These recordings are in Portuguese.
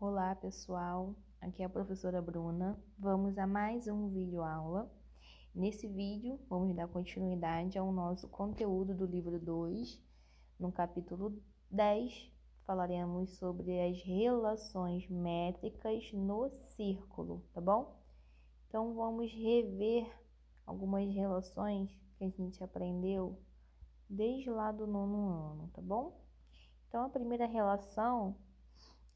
Olá pessoal, aqui é a professora Bruna. Vamos a mais um vídeo aula. Nesse vídeo vamos dar continuidade ao nosso conteúdo do livro 2. No capítulo 10 falaremos sobre as relações métricas no círculo, tá bom? Então vamos rever algumas relações que a gente aprendeu desde lá do 9º ano, tá bom? Então a primeira relação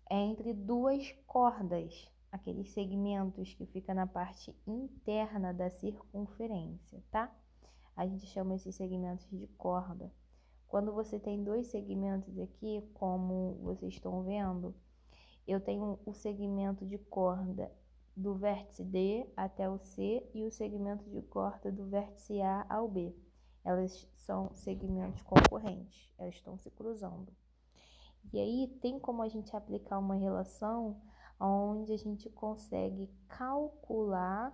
é entre duas cordas, aqueles segmentos que ficam na parte interna da circunferência, tá? A gente chama esses segmentos de corda. Quando você tem dois segmentos aqui, como vocês estão vendo, eu tenho o segmento de corda do vértice D até o C e o segmento de corda do vértice A ao B. Elas são segmentos concorrentes, elas estão se cruzando. E aí tem como a gente aplicar uma relação onde a gente consegue calcular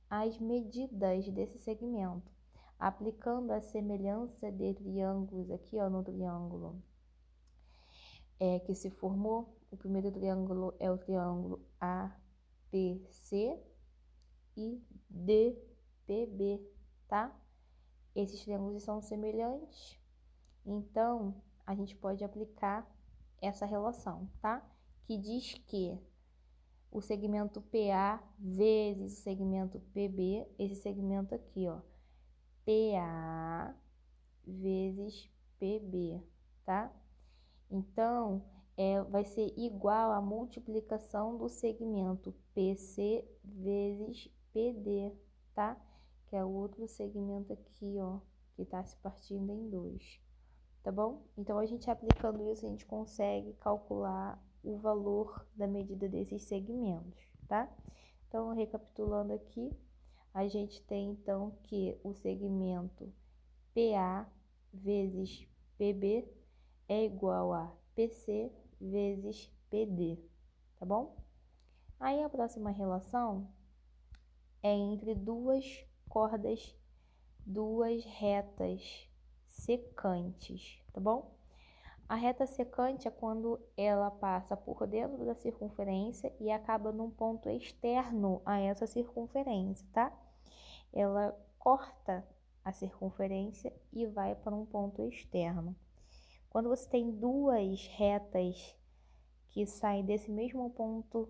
as medidas desse segmento, aplicando a semelhança de triângulos aqui, ó, no triângulo que se formou. O primeiro triângulo é o triângulo APC e DPB, tá? Esses triângulos são semelhantes, então a gente pode aplicar essa relação, tá? Que diz que o segmento PA vezes o segmento PB, esse segmento aqui, ó, PA vezes PB, tá? Então, vai ser igual à multiplicação do segmento PC vezes PD, tá? Que é o outro segmento aqui, ó, que tá se partindo em dois. Tá bom? Então, a gente aplicando isso, a gente consegue calcular o valor da medida desses segmentos, tá? Então, recapitulando aqui, a gente tem, então, que o segmento PA vezes PB é igual a PC vezes PD, tá bom? Aí, a próxima relação é entre duas cordas, duas retas secantes, tá bom? A reta secante é quando ela passa por dentro da circunferência e acaba num ponto externo a essa circunferência, tá? Ela corta a circunferência e vai para um ponto externo. Quando você tem duas retas que saem desse mesmo ponto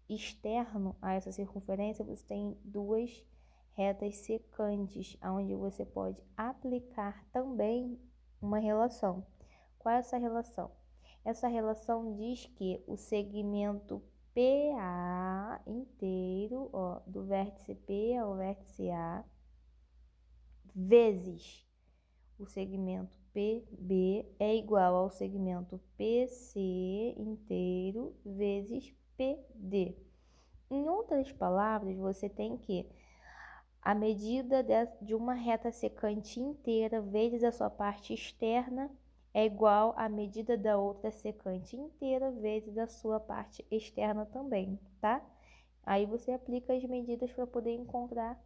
externo a essa circunferência, você tem duas retas secantes, onde você pode aplicar também uma relação. Qual é essa relação? Essa relação diz que o segmento PA inteiro, ó, do vértice P ao vértice A, vezes o segmento PB é igual ao segmento PC inteiro vezes PD. Em outras palavras, você tem que a medida de uma reta secante inteira vezes a sua parte externa é igual à medida da outra secante inteira vezes a sua parte externa também, tá? Aí você aplica as medidas para poder encontrar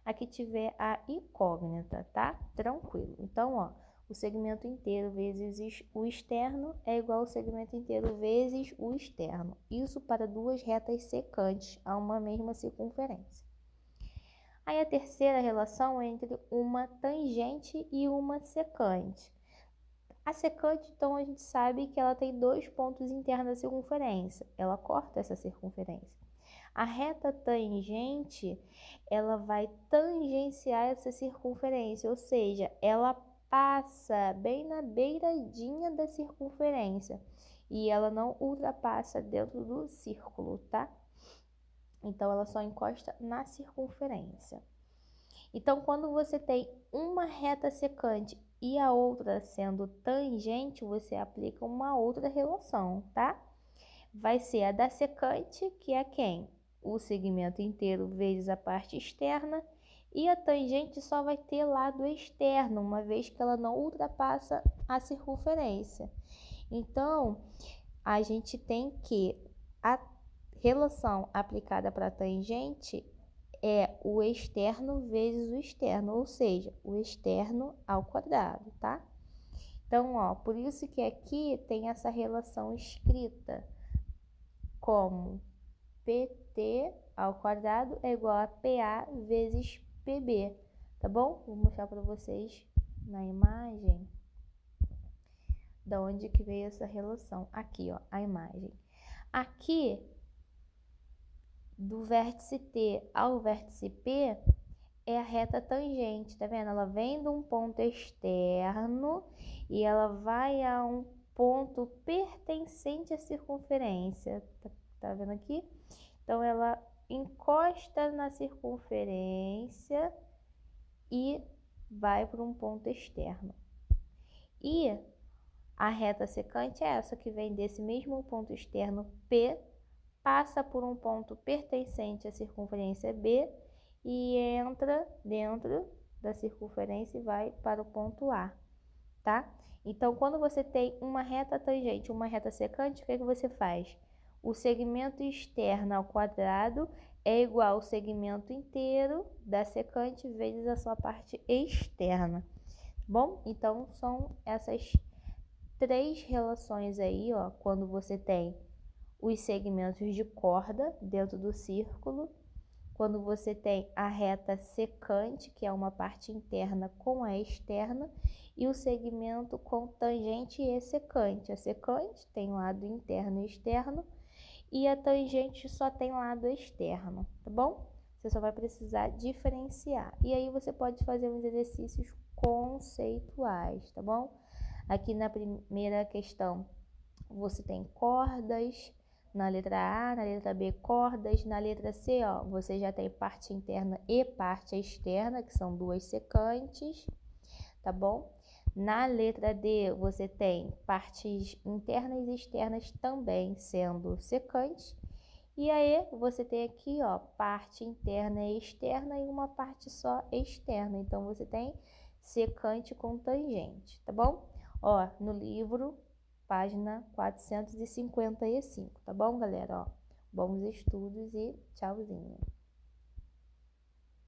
a que tiver a incógnita, tá? Tranquilo. Então, ó, o segmento inteiro vezes o externo é igual ao segmento inteiro vezes o externo. Isso para duas retas secantes a uma mesma circunferência. Aí a terceira relação é entre uma tangente e uma secante. A secante, então, a gente sabe que ela tem dois pontos internos da circunferência. Ela corta essa circunferência. A reta tangente, ela vai tangenciar essa circunferência, ou seja, ela passa bem na beiradinha da circunferência e ela não ultrapassa dentro do círculo, tá? Então, ela só encosta na circunferência. Então, quando você tem uma reta secante e a outra sendo tangente, você aplica uma outra relação, tá? Vai ser a da secante, que é quem? O segmento inteiro vezes a parte externa, e a tangente só vai ter lado externo, uma vez que ela não ultrapassa a circunferência. Então, a gente tem que a relação aplicada para a tangente é o externo vezes o externo, ou seja, o externo ao quadrado, tá? Então, ó, por isso que aqui tem essa relação escrita. como PT ao quadrado é igual a PA vezes PB, tá bom? Vou mostrar para vocês na imagem da onde que veio essa relação. Aqui, ó, a imagem. Aqui, do vértice T ao vértice P, é a reta tangente, tá vendo? Ela vem de um ponto externo e ela vai a um ponto pertencente à circunferência. Tá vendo aqui? Então, ela encosta na circunferência e vai para um ponto externo. E a reta secante é essa que vem desse mesmo ponto externo P, passa por um ponto pertencente à circunferência B e entra dentro da circunferência e vai para o ponto A, tá? Então, quando você tem uma reta tangente e uma reta secante, o que você faz? O segmento externo ao quadrado é igual ao segmento inteiro da secante vezes a sua parte externa. Bom, então são essas três relações aí, ó, quando você tem os segmentos de corda dentro do círculo, quando você tem a reta secante, que é uma parte interna com a externa, e o segmento com tangente e secante. A secante tem lado interno e externo, e a tangente só tem lado externo, tá bom? Você só vai precisar diferenciar. E aí você pode fazer uns exercícios conceituais, tá bom? Aqui na primeira questão, você tem cordas, na letra A, na letra B, cordas, na letra C, ó, você já tem parte interna e parte externa, que são duas secantes, tá bom? Na letra D, você tem partes internas e externas também sendo secantes. E aí, você tem aqui, ó, parte interna e externa e uma parte só externa. Então, você tem secante com tangente, tá bom? Ó, no livro, página 455, tá bom, galera? Ó, bons estudos e tchauzinho.